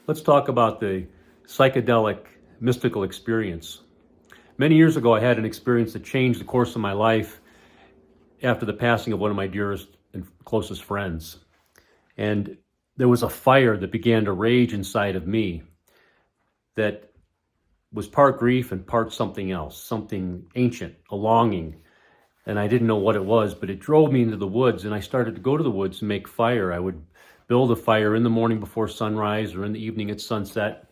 Let's talk about the psychedelic mystical experience. Many years ago, I had an experience that changed the course of my life after the passing of one of my dearest and closest friends. And there was a fire that began to rage inside of me that was part grief and part something else, something ancient, a longing. And I didn't know what it was, but it drove me into the woods, and I started to go to the woods and make fire. I would build a fire in the morning before sunrise or in the evening at sunset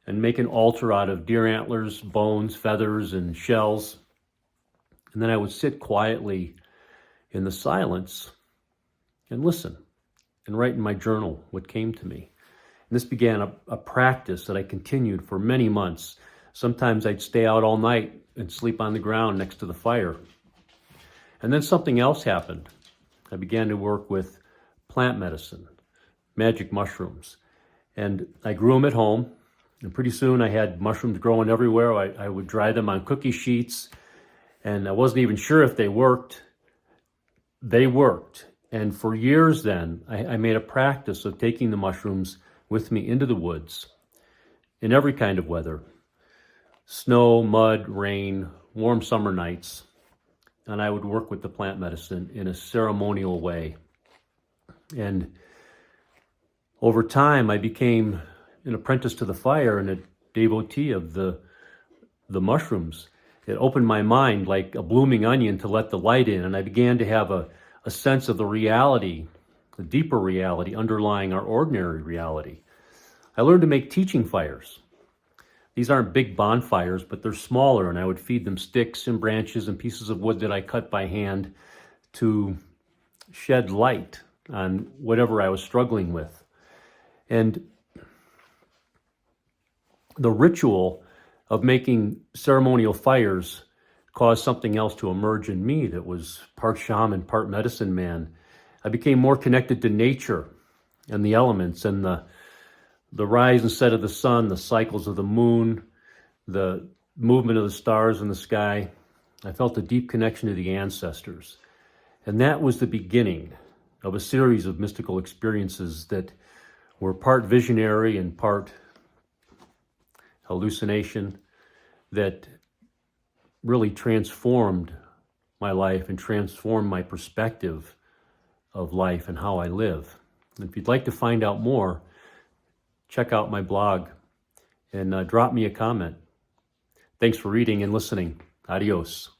and make an altar out of deer antlers, bones, feathers, and shells. And then I would sit quietly in the silence and listen and write in my journal what came to me. And this began a practice that I continued for many months. Sometimes I'd stay out all night and sleep on the ground next to the fire. And then something else happened. I began to work with plant medicine, magic mushrooms. And I grew them at home. And pretty soon I had mushrooms growing everywhere. I would dry them on cookie sheets. And I wasn't even sure if they worked. They worked. And for years then, I made a practice of taking the mushrooms with me into the woods in every kind of weather. Snow, mud, rain, warm summer nights. And I would work with the plant medicine in a ceremonial way. And over time, I became an apprentice to the fire and a devotee of the mushrooms. It opened my mind like a blooming onion to let the light in, and I began to have a sense of the reality, the deeper reality underlying our ordinary reality. I learned to make teaching fires. These aren't big bonfires, but they're smaller, and I would feed them sticks and branches and pieces of wood that I cut by hand to shed light on whatever I was struggling with. And the ritual of making ceremonial fires caused something else to emerge in me that was part shaman, part medicine man. I became more connected to nature and the elements and the rise and set of the sun, the cycles of the moon, the movement of the stars in the sky. I felt a deep connection to the ancestors. And that was the beginning of a series of mystical experiences that were part visionary and part hallucination that really transformed my life and transformed my perspective of life and how I live. And if you'd like to find out more, check out my blog and drop me a comment. Thanks for reading and listening. Adios.